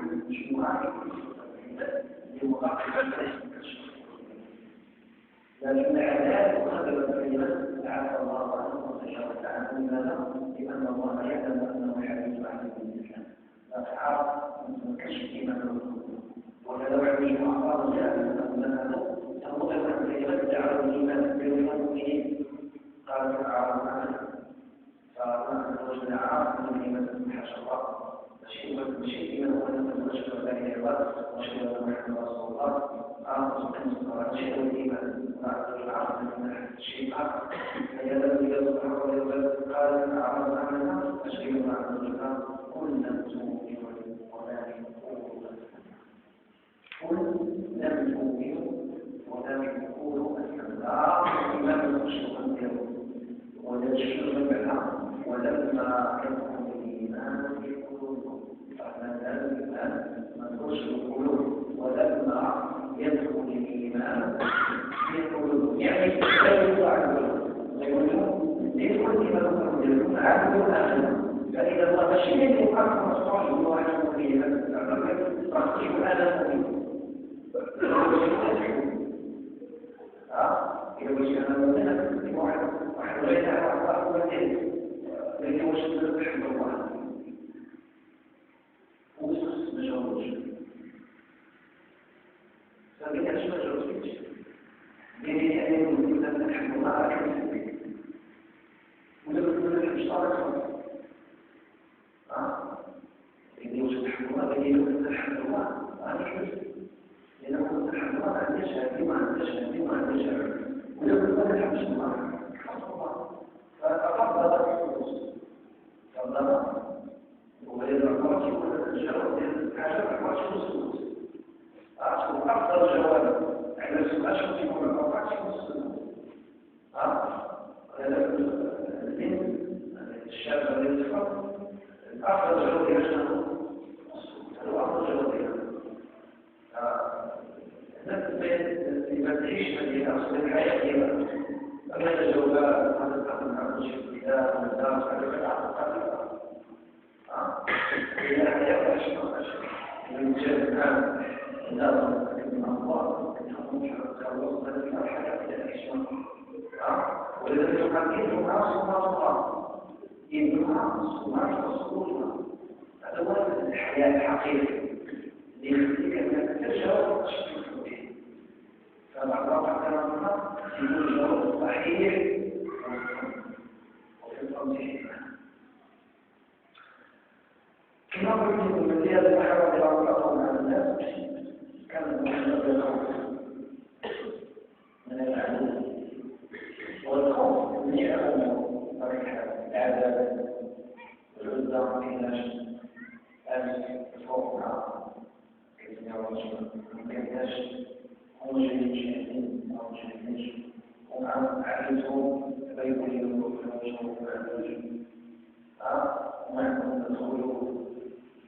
مجموعة لمقاطعة لكن العذاب مخدر الكلمة تعالى الله عنه وتجاوز عنه. لماذا؟ لأن الله يعلم أنه حديث عن الإسلام لا تعرف من كشف إيمانه ولا لو عمل أعراض جاء لنا تموت عن كلمة دعوة الإيمان بالمؤمنين قال تعالى عنه فأنا وجدنا عارف من كلمة حاشا الله شيء من هو أن نشكر ذلك العباد ونشكر محمد رسول الله أعطى سبحانه شيء الإيمان وأعطى العرض من الشيء آخر فيذهب إلى سبحانه وتعالى قال إن أعرض عننا أشكر مع الرجال قل لم تؤمنوا ولكن قولوا أسلمنا إيمان المشرق اليوم ولا تشكر بعدها ولما يدخل الإيمان في قلوبهم فمثل الإيمان مدرس القلوب ولما يدخل الإيمان في قلوبهم يعني لا يطلع القلوب يقولون يدخل الإيمان في قلوبهم عدل آخر فإذا الله شيء يقرر مصطلح الله عنه فيه رخصه هذا مهم إذا وجدنا مثلا واحد غير على أول لكن وجدنا بحمد الله وصف مجاوز فبين أشياء مجاوز بين أن يكون بحمد الله على كل ولو يكون الإشتراك إذا وجد بحمد الله بين يكون بحمد الله على كل لأنه الحمد لله عن يشهد بما عن يشهد بما عن يشهد ولكن ما نحبش الله فأفضل فضل وغير الرأس والجواب حاجة الرأس والسلوس أفضل جواب على السؤال شو يكون الرأس والسلوس الشاب الذي يفضل أفضل جواب يشهد أفضل جواب لما تعيش مدينة أصل الحياة ديما أما الجواب هذا الأمر عن الشبكات والدرس على العقل إذا حياة أشياء من جهة لازم من الله خلص ذلك الحياة إلى الإسلام ولذلك يحدث الناس الله يبنى صناعة وصولنا هذا هو الحياة الحقيقية ليخليك أنك تجاوب تشكيك به فبعد رابع كلامنا يكون الجواب صحيح وفي التنظيم كما قلت من زيادة الحوادث الأطلاق على الناس كان المشكلة بالخوف من العدو والخوف من يعلم طريقة العذاب والعزة في الناس الخوف مكناش هم جايين أو جايين هم عائلتهم بيقولوا في الوجه ومعهم تدخلوا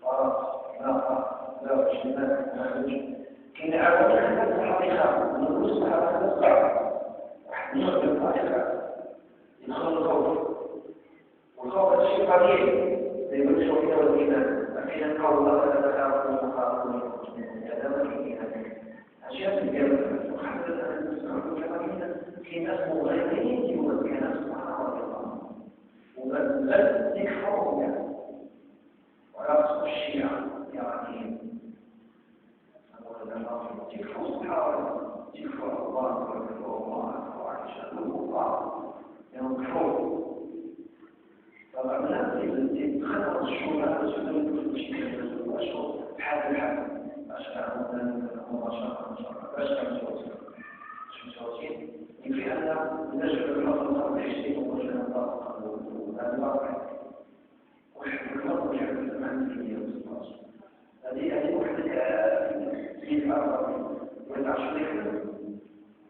فرس ناقة لا شمال مخرج كاين عوامل حتى الحقيقة نقول الصحابة صعب واحد نقول الحقيقة يدخل الخوف والخوف هذا شيء طبيعي زي ما نشوف في الإيمان لكن قول الله لا تخافوا وخافوا هذا ما فيه أشياء كثيرة وحتى الآن في ناس مغيرين يقول كان سبحانه وتعالى وبل يكفروا يعني ورأس الشيعة يعني تكفر سبحانه تكفر الله ويكفر الله وعائشة الله يكفر طبعا لا تخلص الشورى تسلم في المشكلة والأشهر حال الحال أشهر من المباشرة أشهر شمسوتين يكفي أن نجد الحضر الحسين ووجه الله هذا واقع والحكمة جعل الزمان في الوسط هذه وحدة في الأرض والعشرين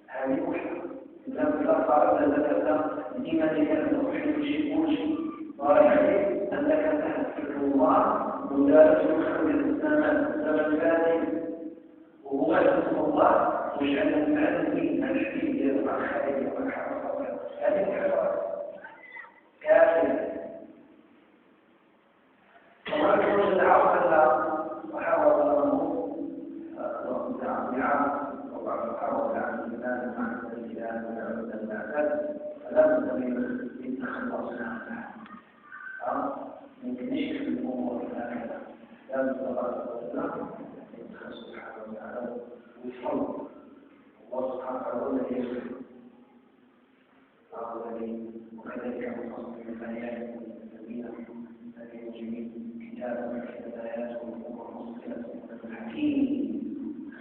هذه وحدة إذا صارت لك ديما لأنه وحدة شيء ورحلة أنك تحسك الله مدارس خير الزمن فاتح وهو اسم الله وجعل المعلمين الحديث يدفع الخير والحرص هذه الحرص كافية وما كنت العرض لها وحاول هكذا لازم تبارك وتعالى يدخل سبحانه وتعالى ويفضل الله سبحانه وتعالى هو الذي يصلح وكذلك مفصل الآيات الذين يجري كتابا كتب آياته ومفصلة الحكيم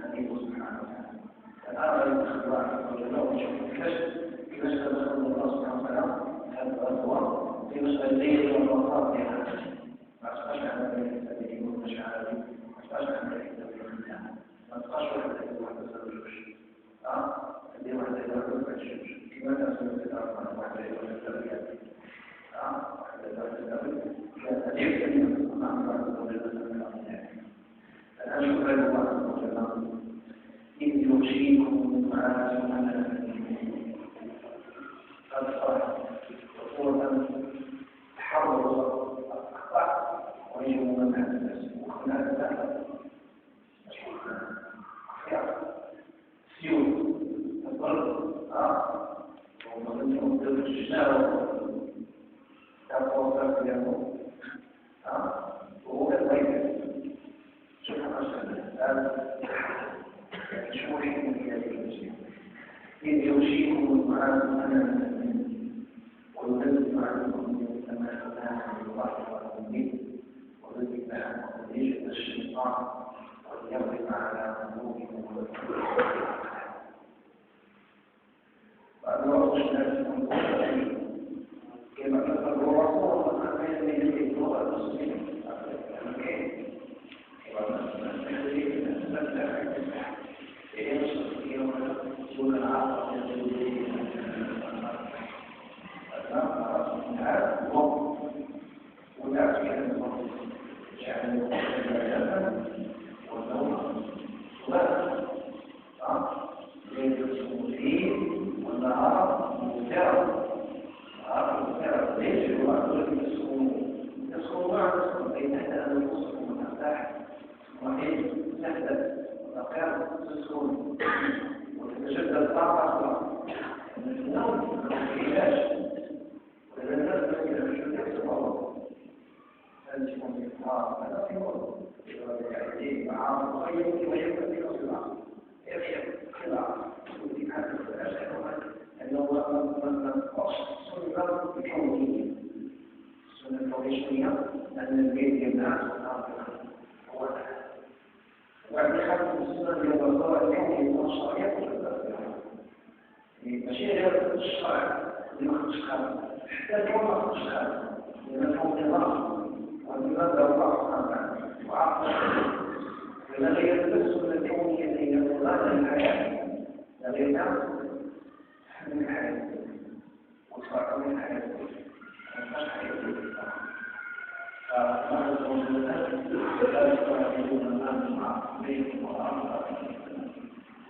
خليل سبحانه وتعالى فالآخر يدخل الله عز وجل ويشوف كيف تدخل الله سبحانه وتعالى هذا الأدوار في مسألة الليل والمطار بها ما تبقاش عن ذلك الذي والمشاعر ما تبقاش عن ذلك الذي ما تبقاش واحد واحد الزوج اللي واحد الزوج كما تسمى الأرض واحد الزوج الآن شكرا لله عز وجل إذ يغشيكم عاصفة الصالح وصورة تحرر الأخطاء ويجب من هذا الناس وكل هذا الناس سيول الضرب ومن يمدد الشناوة تقوى اليوم وهو البيت سبحانه وتعالى شوحي من هذه إذ يغشيكم القرآن أنا وينزل عنكم من السماء ماء الله والمؤمنين ويذهب عنكم رجل الشيطان وليضرب على قلوبكم وأنواع الناس كما ذكر الرسول أن يجب اللغة المسلمين وتتجدد الطاقة من النوم والعلاج وإذا الناس لم يكتبوا فأنتم في الطاقة هذا في موضوع يعطيك معارض وغيره ويكون في خلاص يفهم خلاص وفي حد الأشياء أنه من أصل السنة الكونية السنة الكونية أن البيت يمنع هو وعندي خمس السنة اللي هو الضوء الكوني والشرعية ماشي غير الشرع اللي ما خدش خالص حتى الكون ما خدش خالص لأن الكون نظام والنظام له الله وعقل لأن غير السنة الكونية اللي هي نظام الحياة لغيرها من الحياة وتفرق من الحياة ما الحياة فما يكون لا يستطيعون الناس مع بيت وأمر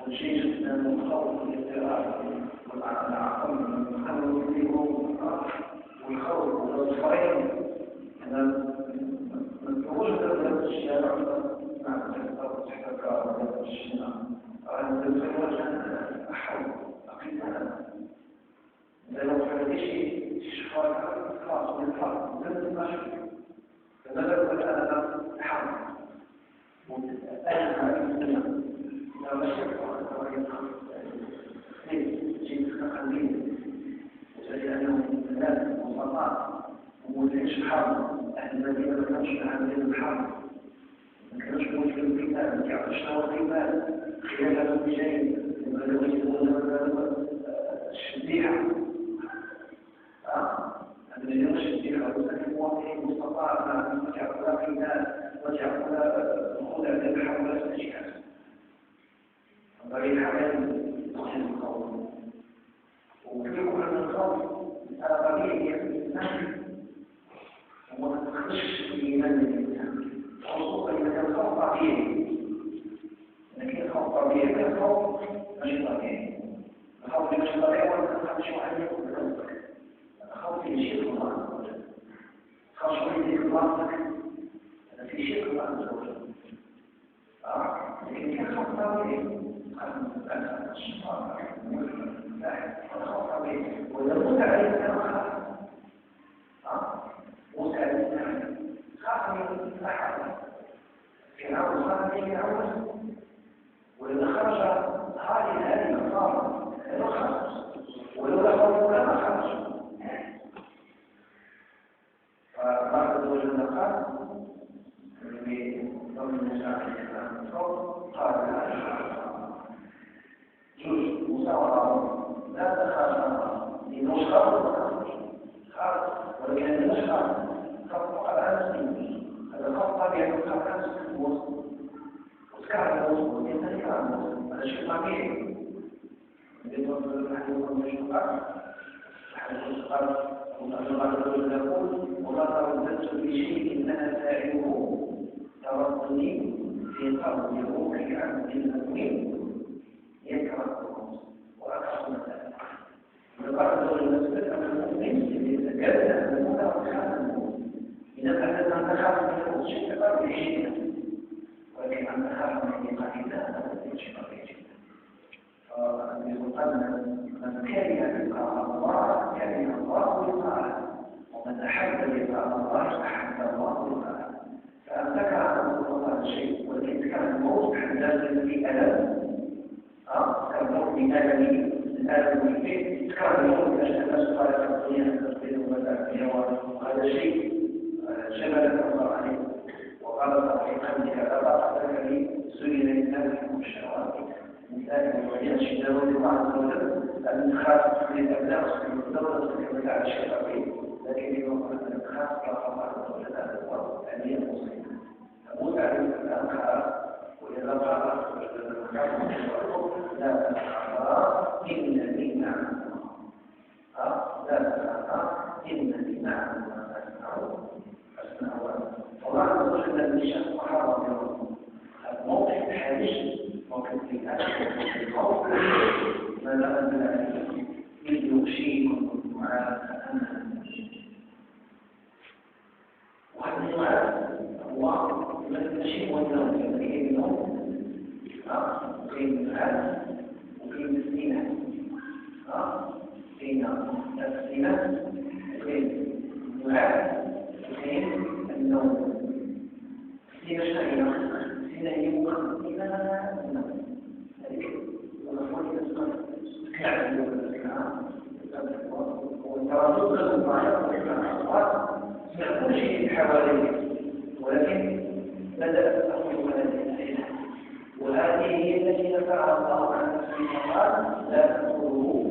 والشيء من الخوف والاضطراب والعقل من خلوا فيهم والخوف والصريح من وجد هذا الشارع مع تحتك وهذا الشارع أن تتزوج أحد أقيمها لو كان شيء شفاء خاص بالفرق لازم نشوف فماذا أنا حرب أنا الدنيا لا مشكلة جيد خليل وسألهم الناس والسلطات وموليش الحرب أهل المدينة ما كانوش عاملين الحرب ما كانوش موجودين القتال ما كانوش شنو القتال خلال الجاي بدأوا يسمون الشديحة الذين الشديحة والمواطنين مستطاعنا وجعلنا قتال وجعلنا دخول على الحرب لا استشهاد بغي حاليا تحسن القوم وكيكون من الخوف طبيعي الإنسان وما تخش في إيمان الإنسان خصوصا إذا كان خوف طبيعي لكن الخوف طبيعي كان خوف مش طبيعي الخوف مش طبيعي ولا تخافش واحد يكون بنفسك الخوف في شيء الله عز وجل خاصة يديك راسك هذا في شيء الله عز وجل لكن كان خوف طبيعي وإذا موسى عليه السلام خاف موسى عليه السلام خاف من أحد فرعون صار في فرعون وإذا خرج هذه النصارى لا خرج ولولا خوفه لما خرج فبعد دول النقاط ضمن مساعدة قال جزء مساواة لا تخاف لنسخة خاف ولكن النسخة خاف على أنسي هذا خاف طبيعي خاف أنسي الوسط وذكر الوسط وينتهي على الوسط هذا شيء طبيعي يقول نحن مشروعات نحن قال الله يقول وما ترددت بشيء أنا فاعله ترددي في قلب روح عبد المؤمن يكره وأكثر من ذلك وقال المسألة أن المؤمن يتجدد أن المؤمن وخاف المؤمن إذا كانت أن تخاف من الموت شيء تقرب شيئا ولكن أن تخاف من حقيقة لا هذا شيء طبيعي جدا فيقال من كره لقاء الله كره الله لقاءه ومن أحب لقاء الله أحب الله لقاءه فأن تكره الله شيء ولكن كان الموت حدث في ألم كالموت بألمه الألم والبيت كان الموت لأجل الناس قال الدنيا تستطيع ومدى وهذا شيء جبلك الله عليه وقال الله في قلبك لا طاقة لك لي سئل الإنسان حكم الشهوات مثال وهي شدة الله عز وجل أن تخاف من الأبناء وسكن الدولة وسكن على الشيء طبيعي لكن يقول أن تخاف الله عز وجل هذا هو أن يكون تموت عليه الآن خاف وإذا قال لا تخاف إنني معكم لا تخاف إنني معكم أسمع والله عز وجل المشاء وحرم يوم الموقف الحالي موقف الخوف ما لا أنزل عليه إذ يغشيكم الدعاء أمنا وهذا الدعاء هو ماشي هو النوم في النوم وفي الدعاء وفي السنة بين السنة وفي الدعاء وفي النوم السنة شنو السنة يمكن إلى النوم والتردد للمعرفة من كل شيء حواليه ولكن بدأت تأخذ من الإنسان وهذه هي التي نفعها الله عن نفسه قال لا تدخلوا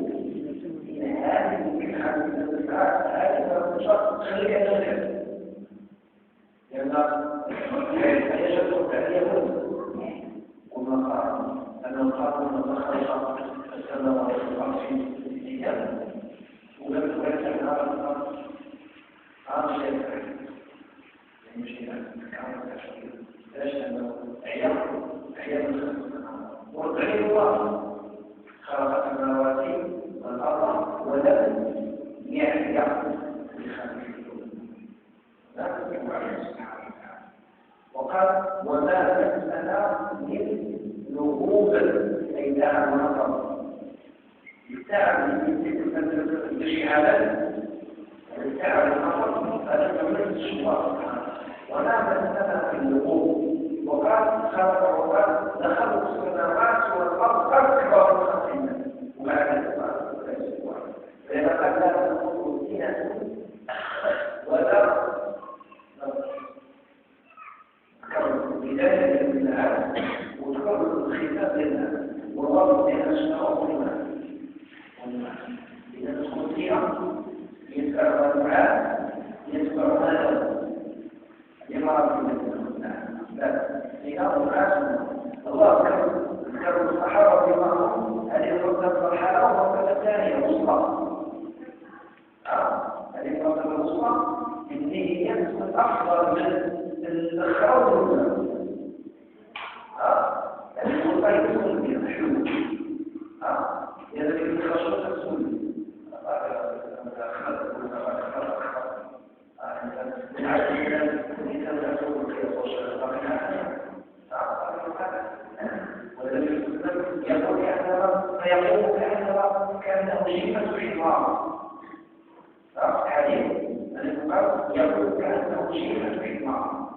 إن هذه من حديث الإسعاد هذه الشخص خليك تنزل لأن يجب أن يكون وما قال أنه قال أن خلق السماوات والأرض في أيام ولم تكن هذا الأمر عام شيء المشكلة كانت تشكيل ليش أنه أيام والدليل الله خلق السماوات والأرض ولم يحيا بخلقه لكن يوعي سبحانه وتعالى وقال وما مسنا من نهوض أي دعم ونظر التعب بالشهادات التعب والنظر هذا من الشواء وما مسنا من نهوض وقال خلق وقال لخلق السماوات والأرض أكبر من خلق الناس وبعد ذلك فإذا قال لا تقول سنة ولا بداية من العالم وتكرر الخلاف لنا والله بها أشبه لنا إذا تدخل فيها يسأل الدعاء يتبع ماذا لمرض من لا إذا الدعاء الله ذكر الصحابة بمعهم هذه الرتبة الحالة والرتبة الثانية الوسطى هذه الرتبة الوسطى إنه يكون أفضل من الخوض الطيب سنة الحلول يدري الخشوة السنة فيقول كأنه شيمة حمار حديث يقول كأنه شيمة حمار